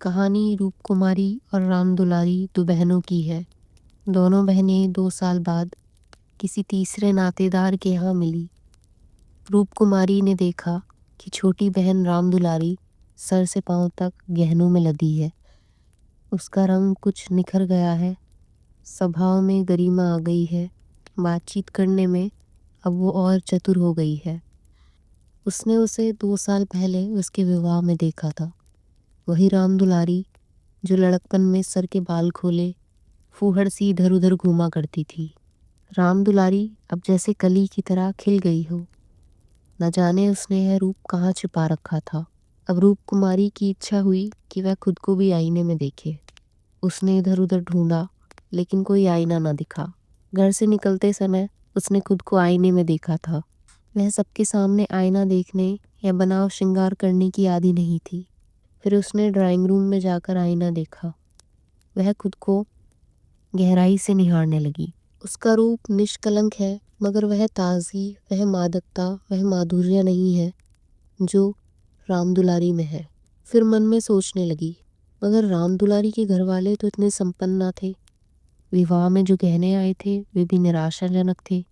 कहानी रूप कुमारी और राम दुलारी दो बहनों की है। दोनों बहनें 2 साल बाद किसी तीसरे नातेदार के यहाँ मिली। रूप कुमारी ने देखा कि छोटी बहन राम दुलारी सर से पांव तक गहनों में लदी है। उसका रंग कुछ निखर गया है, स्वभाव में गरिमा आ गई है, बातचीत करने में अब वो और चतुर हो गई है। उसने उसे 2 साल पहले उसके विवाह में देखा था। वही राम दुलारी जो लड़कपन में सर के बाल खोले फूहड़ सी इधर उधर घूमा करती थी। राम दुलारी अब जैसे कली की तरह खिल गई हो। न जाने उसने यह रूप कहाँ छिपा रखा था। अब रूप कुमारी की इच्छा हुई कि वह खुद को भी आईने में देखे। उसने इधर उधर ढूंढा लेकिन कोई आईना न दिखा। घर से निकलते समय उसने खुद को आईने में देखा था। वह सबके सामने आईना देखने या बनाव श्रृंगार करने की आदी नहीं थी। फिर उसने ड्राइंग रूम में जाकर आईना देखा। वह खुद को गहराई से निहारने लगी। उसका रूप निष्कलंक है, मगर वह ताजगी, वह मादकता, वह माधुर्य नहीं है जो राम दुलारी में है। फिर मन में सोचने लगी, मगर राम दुलारी के घर वाले तो इतने संपन्न न थे। विवाह में जो गहने आए थे वे भी निराशाजनक थे।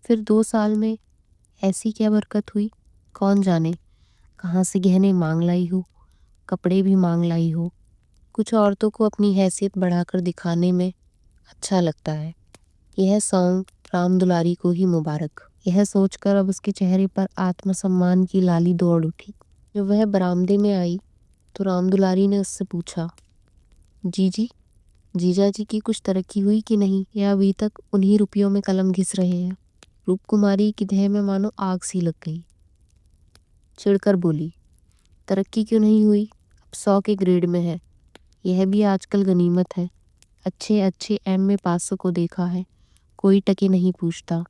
फिर 2 साल में ऐसी क्या बरकत हुई, कौन जाने। कहाँ से गहने मांग लाई हो, कपड़े भी मांग लाई हो। कुछ औरतों को अपनी हैसियत बढ़ाकर दिखाने में अच्छा लगता है। यह सॉन्ग राम दुलारी को ही मुबारक। यह सोचकर अब उसके चेहरे पर आत्मसम्मान की लाली दौड़ उठी। जब वह बरामदे में आई तो राम दुलारी ने उससे पूछा, जीजा जी की कुछ तरक्की हुई कि नहीं, या अभी तक उन्हीं रुपयों में कलम घिस रहे हैं। रूप कुमारी की देह में मानो आग सी लग गई। चिढ़कर बोली, तरक्की क्यों नहीं हुई, अब 100 के ग्रेड में है। यह भी आजकल गनीमत है। अच्छे अच्छे एमए पासों को देखा है, कोई टके नहीं पूछता।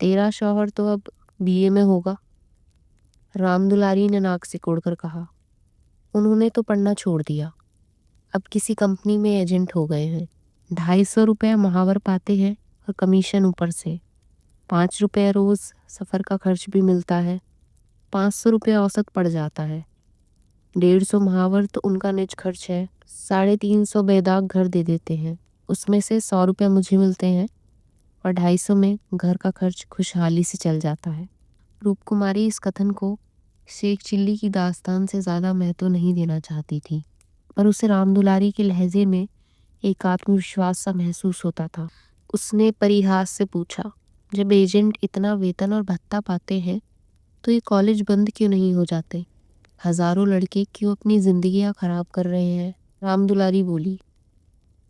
तेरा शौहर तो अब बीए में होगा। राम दुलारी ने नाक से कोड़कर कहा, उन्होंने तो पढ़ना छोड़ दिया, अब किसी कंपनी में एजेंट हो गए हैं। 250 रुपये महावर पाते हैं और कमीशन ऊपर से। 5 रुपये रोज सफ़र का खर्च भी मिलता है। 500 रुपये औसत पड़ जाता है। 150 महावर तो उनका निज खर्च है। 350 बेदाग घर दे देते हैं, उसमें से 100 रुपये मुझे मिलते हैं और 250 में घर का खर्च खुशहाली से चल जाता है। रूप कुमारी इस कथन को शेख चिल्ली की दास्तान से ज़्यादा महत्व नहीं देना चाहती थी, पर उसे राम दुलारी के लहजे में एक आत्मविश्वास सा महसूस होता था। उसने परिहास से पूछा, जब एजेंट इतना वेतन और भत्ता पाते हैं तो ये कॉलेज बंद क्यों नहीं हो जाते? हजारों लड़के क्यों अपनी जिंदगियां खराब कर रहे हैं? राम दुलारी बोली,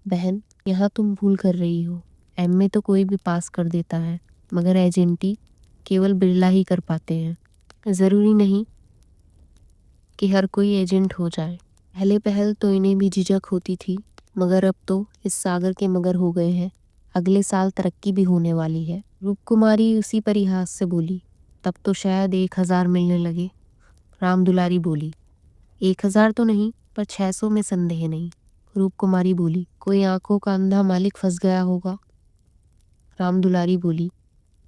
बहन यहाँ तुम भूल कर रही हो। एमए तो कोई भी पास कर देता है, मगर एजेंटी केवल बिरला ही कर पाते हैं। ज़रूरी नहीं कि हर कोई एजेंट हो जाए। पहले पहल तो इन्हें भी झिझक होती थी, मगर अब तो इस सागर के मगर हो गए हैं। अगले साल तरक्की भी होने वाली है। रूप कुमारी उसी परिहास से बोली, तब तो शायद 1000 मिलने लगे। राम दुलारी बोली, 1000 तो नहीं, पर 600 में संदेह नहीं। रूप कुमारी बोली, कोई आंखों का अंधा मालिक फंस गया होगा। राम दुलारी बोली,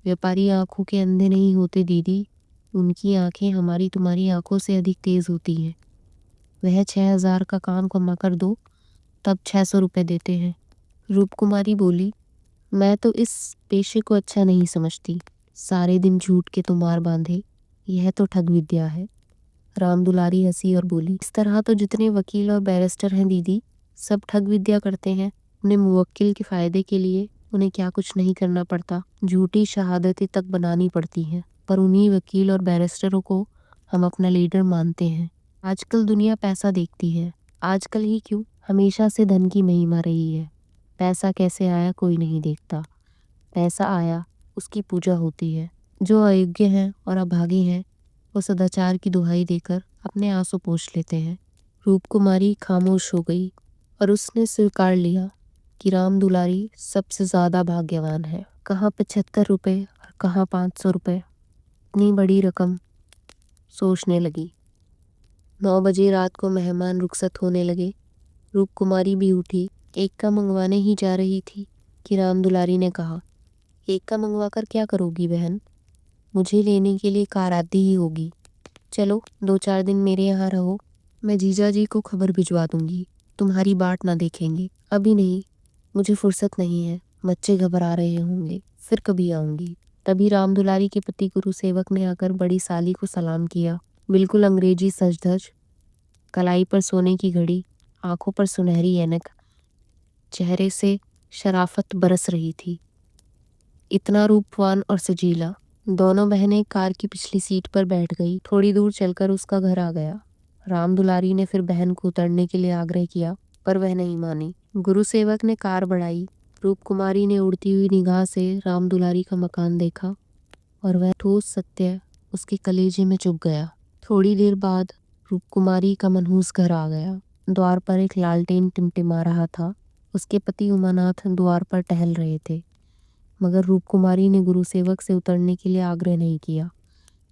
व्यापारी आंखों के अंधे नहीं होते दीदी, उनकी आंखें हमारी तुम्हारी आंखों से अधिक तेज होती हैं। वह 6000 का काम कमा कर दो, तब 600 रुपये देते हैं। रूप कुमारी बोली, मैं तो इस पेशे को अच्छा नहीं समझती। सारे दिन झूठ के तुमार बांधे, यह तो ठग विद्या है। राम दुलारी हंसी और बोली, इस तरह तो जितने वकील और बैरिस्टर हैं दीदी, सब ठग विद्या करते हैं। उन्हें मुवक्किल के फायदे के लिए उन्हें क्या कुछ नहीं करना पड़ता, झूठी शहादतें तक बनानी पड़ती हैं, पर उन्हीं वकील और बैरिस्टरों को हम अपना लीडर मानते हैं। आजकल दुनिया पैसा देखती है। आजकल ही क्यों, हमेशा से धन की महिमा रही है। पैसा कैसे आया कोई नहीं देखता, पैसा आया उसकी पूजा होती है। जो अयोग्य हैं और अभागे हैं वो सदाचार की दुहाई देकर अपने आंसू पोंछ लेते हैं। रूप कुमारी खामोश हो गई और उसने स्वीकार लिया कि राम दुलारी सबसे ज़्यादा भाग्यवान है। कहाँ 75 रुपये और कहाँ 500 रुपये, इतनी बड़ी रकम। सोचने लगी। 9 बजे रात को मेहमान रुखसत होने लगे। रूप कुमारी भी उठी, एक का मंगवाने ही जा रही थी कि राम दुलारी ने कहा, एक का मंगवा कर क्या करोगी बहन? मुझे लेने के लिए कार आती ही होगी। चलो 2-4 दिन मेरे यहाँ रहो, मैं जीजा जी को खबर भिजवा दूंगी, तुम्हारी बाट ना देखेंगे। अभी नहीं, मुझे फुर्सत नहीं है, बच्चे घबरा रहे होंगे, फिर कभी आऊंगी। तभी राम दुलारी के पति गुरु सेवक ने आकर बड़ी साली को सलाम किया। बिल्कुल अंग्रेजी सज धज, कलाई पर सोने की घड़ी, आंखों पर सुनहरी ऐनक, चेहरे से शराफत बरस रही थी। इतना रूपवान और सजीला। दोनों बहनें कार की पिछली सीट पर बैठ गई। थोड़ी दूर चलकर उसका घर आ गया। राम दुलारी ने फिर बहन को उतरने के लिए आग्रह किया, पर वह नहीं मानी। गुरु सेवक ने कार बढ़ाई। रूपकुमारी ने उड़ती हुई निगाह से राम दुलारी का मकान देखा और वह ठोस सत्य उसके कलेजे में चुभ गया। थोड़ी देर बाद रूपकुमारी का मनहूस घर आ गया। द्वार पर एक लालटेन टिमटिमा रहा था। उसके पति उमानाथ द्वार पर टहल रहे थे, मगर रूपकुमारी ने गुरु सेवक से उतरने के लिए आग्रह नहीं किया।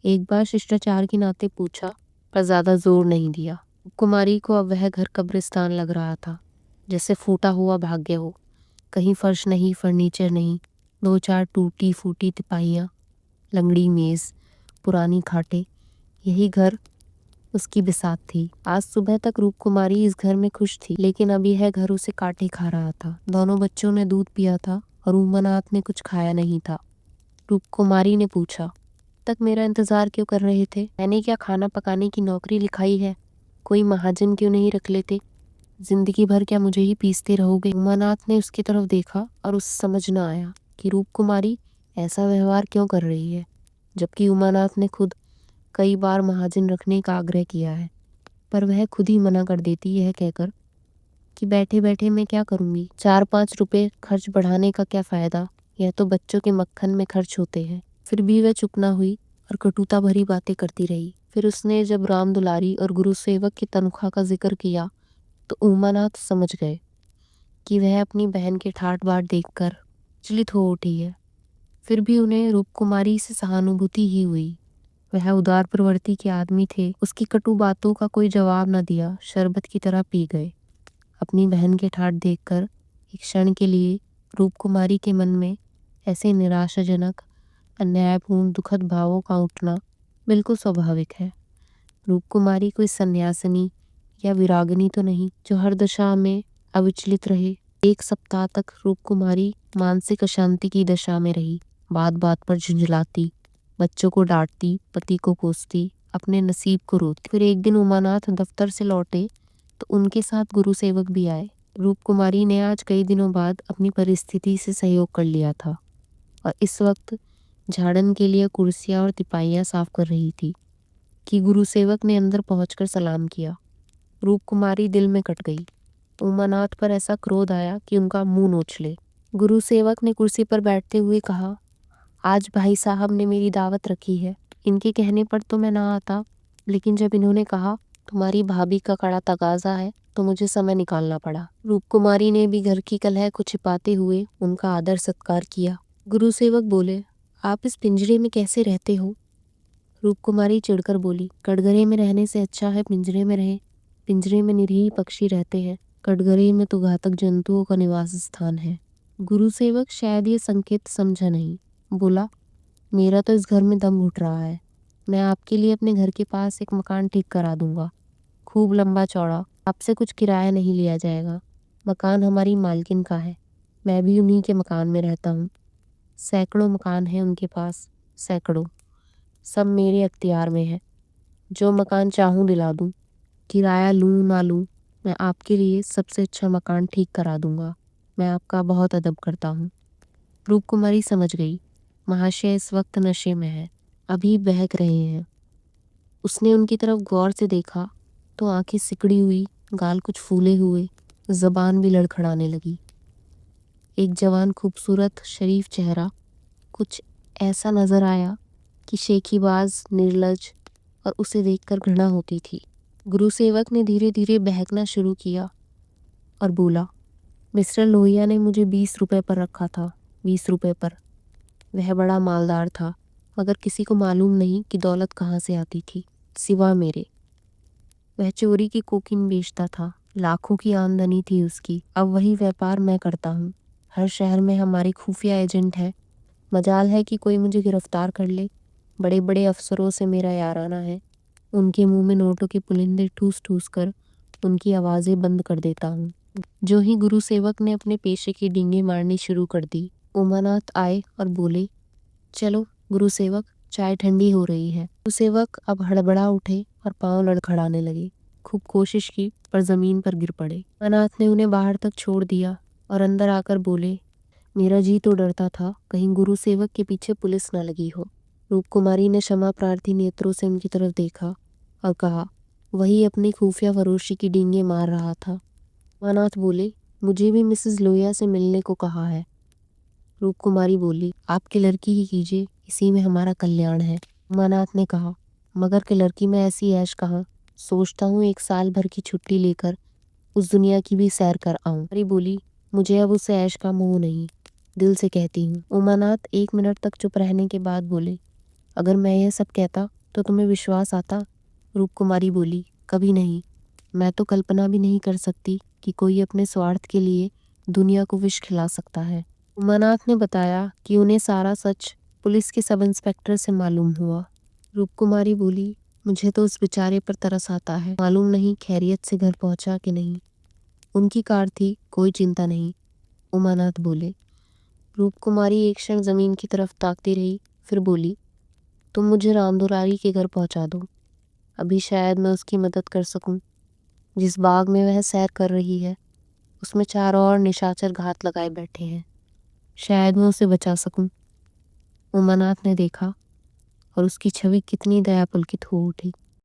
एक बार शिष्टाचार के नाते पूछा, पर ज्यादा जोर नहीं दिया। रूपकुमारी को अब वह घर कब्रिस्तान लग रहा था, जैसे फूटा हुआ भाग्य हो। कहीं फर्श नहीं, फर्नीचर नहीं, 2-4 टूटी फूटी तिपाहियाँ, लंगड़ी मेज, पुरानी खाटे, यही घर उसकी बिसात थी। आज सुबह तक रूपकुमारी इस घर में खुश थी, लेकिन अब यह घर उसे काटे खा रहा था। दोनों बच्चों ने दूध पिया था और उमानाथ ने कुछ खाया नहीं था। रूपकुमारी ने पूछा, तक मेरा इंतजार क्यों कर रहे थे? मैंने क्या खाना पकाने की नौकरी लिखाई है? कोई महाजन क्यों नहीं रख लेते? जिंदगी भर क्या मुझे ही पीसते रहोगे? उमानाथ ने उसकी तरफ देखा और उसे समझ न आया कि रूपकुमारी ऐसा व्यवहार क्यों कर रही है, जबकि उमानाथ ने खुद कई बार महाजन रखने का आग्रह किया है, पर वह खुद ही मना कर देती, यह कहकर कि बैठे बैठे मैं क्या करूंगी, 4-5 रुपए खर्च बढ़ाने का क्या फायदा, यह तो बच्चों के मक्खन में खर्च होते हैं। फिर भी वह चुप न हुई और कटुता भरी बातें करती रही। फिर उसने जब राम दुलारी और गुरु सेवक की तनख्वाह का जिक्र किया तो उमानाथ समझ गए कि वह अपनी बहन के ठाट बाट देखकर विचलित हो उठी है। फिर भी उन्हें रूपकुमारी से सहानुभूति ही हुई। वह उदार प्रवृत्ति के आदमी थे। उसकी कटु बातों का कोई जवाब न दिया, शरबत की तरह पी गए। अपनी बहन के ठाट देखकर एक क्षण के लिए रूपकुमारी के मन में ऐसे निराशाजनक, अन्यायपूर्ण, दुखद भावों का उठना बिल्कुल स्वाभाविक है। रूपकुमारी कोई सन्यासिनी या विरागिनी तो नहीं, जो हर दशा में अविचलित रहे। 1 सप्ताह तक रूपकुमारी मानसिक अशांति की दशा में रही। बात बात पर झुंझलाती, बच्चों को डांटती, पति को कोसती, अपने नसीब को रोती। फिर एक दिन उमानाथ दफ्तर से लौटे तो उनके साथ गुरु सेवक भी आए। रूपकुमारी ने आज कई दिनों बाद अपनी परिस्थिति से सहयोग कर लिया था और इस वक्त झाड़न के लिए कुर्सियां और तिपाहियां साफ कर रही थी कि गुरु सेवक ने अंदर पहुंचकर सलाम किया। रूपकुमारी दिल में कट गई। उमानाथ पर ऐसा क्रोध आया कि उनका मुंह नोच ले। गुरु सेवक ने कुर्सी पर बैठते हुए कहा, आज भाई साहब ने मेरी दावत रखी है। इनके कहने पर तो मैं ना आता, लेकिन जब इन्होंने कहा तुम्हारी भाभी का कड़ा तगाजा है तो मुझे समय निकालना पड़ा। रूपकुमारी ने भी घर की कलह को छिपाते हुए उनका आदर सत्कार किया। गुरु सेवक बोले, आप इस पिंजरे में कैसे रहते हो? रूपकुमारी चिढ़कर बोली, कटघरे में रहने से अच्छा है पिंजरे में रहे। पिंजरे में निरीह पक्षी रहते हैं, कटघरे में तो घातक जंतुओं का निवास स्थान है। गुरु सेवक शायद ये संकेत समझा नहीं, बोला, मेरा तो इस घर में दम घुट रहा है। मैं आपके लिए अपने घर के पास एक मकान ठीक करा दूंगा, खूब लंबा चौड़ा। आपसे कुछ किराया नहीं लिया जाएगा। मकान हमारी मालकिन का है, मैं भी उन्हीं के मकान में रहता हूँ। सैकड़ों मकान हैं उनके पास, सैकड़ों, सब मेरे अख्तियार में है। जो मकान चाहूँ दिला दूँ, किराया लूँ ना लूँ, मैं आपके लिए सबसे अच्छा मकान ठीक करा दूंगा। मैं आपका बहुत अदब करता हूँ। रूपकुमारी समझ गई, महाशय इस वक्त नशे में है, अभी बहक रहे हैं। उसने उनकी तरफ गौर से देखा तो आंखें सिकड़ी हुई, गाल कुछ फूले हुए, जबान भी लड़खड़ाने लगी। एक जवान खूबसूरत शरीफ चेहरा कुछ ऐसा नजर आया कि शेखीबाज, निर्लज, और उसे देखकर घृणा होती थी। गुरु सेवक ने धीरे धीरे बहकना शुरू किया और बोला, मिस्टर लोहिया ने मुझे 20 रुपए पर रखा था, 20 रुपए पर। वह बड़ा मालदार था, मगर किसी को मालूम नहीं कि दौलत कहाँ से आती थी, सिवा मेरे। वह चोरी की कोकीन बेचता था, लाखों की आमदनी थी उसकी। अब वही व्यापार मैं करता हूँ। हर शहर में हमारी खुफिया एजेंट है। मजाल है कि कोई मुझे गिरफ्तार कर ले। बड़े बड़े अफसरों से मेरा याराना है। उनके मुंह में नोटों के पुलिंदे ठूस ठूस कर उनकी आवाजें बंद कर देता हूँ। जो ही गुरु सेवक ने अपने पेशे की डींगे मारनी शुरू कर दी, उमानाथ आए और बोले, चलो गुरु सेवक, चाय ठंडी हो रही है। गुरु सेवक अब हड़बड़ा उठे और पांव लड़खड़ाने लगे। खूब कोशिश की पर जमीन पर गिर पड़े। उमानाथ ने उन्हें बाहर तक छोड़ दिया और अंदर आकर बोले, मेरा जी तो डरता था कहीं गुरु सेवक के पीछे पुलिस न लगी हो। रूपकुमारी ने क्षमा प्रार्थी नेत्रों से उनकी तरफ देखा और कहा, वही अपनी खुफिया फरोशी की डींगे मार रहा था। उमानाथ बोले, मुझे भी मिसेस लोहिया से मिलने को कहा है। रूपकुमारी बोली, आपके लड़की ही कीजिए, इसी में हमारा कल्याण है। उमानाथ ने कहा, मगर के लड़की में ऐसी ऐश कहाँ, सोचता हूँ एक साल भर की छुट्टी लेकर उस दुनिया की भी सैर कर आऊं। अरे बोली, मुझे अब उस ऐश का मोह नहीं, दिल से कहती हूँ। उमानाथ 1 मिनट तक चुप रहने के बाद बोले, अगर मैं यह सब कहता तो तुम्हें विश्वास आता? रूपकुमारी बोली, कभी नहीं। मैं तो कल्पना भी नहीं कर सकती कि कोई अपने स्वार्थ के लिए दुनिया को विष खिला सकता है। उमानाथ ने बताया कि उन्हें सारा सच पुलिस के सब इंस्पेक्टर से मालूम हुआ। रूपकुमारी बोली, मुझे तो उस बेचारे पर तरस आता है। मालूम नहीं खैरियत से घर पहुंचा कि नहीं। उनकी कार थी, कोई चिंता नहीं। उमानाथ बोले। रूपकुमारी एक क्षण जमीन की तरफ ताकती रही, फिर बोली, तुम मुझे रामदुलारी के घर पहुंचा दो। अभी शायद मैं उसकी मदद कर सकूं। जिस बाग में वह सैर कर रही है उसमें 4 और निशाचर घात लगाए बैठे हैं। शायद मैं उसे बचा सकूं। उमानाथ ने देखा और उसकी छवि कितनी दया पुलकित हो उठी।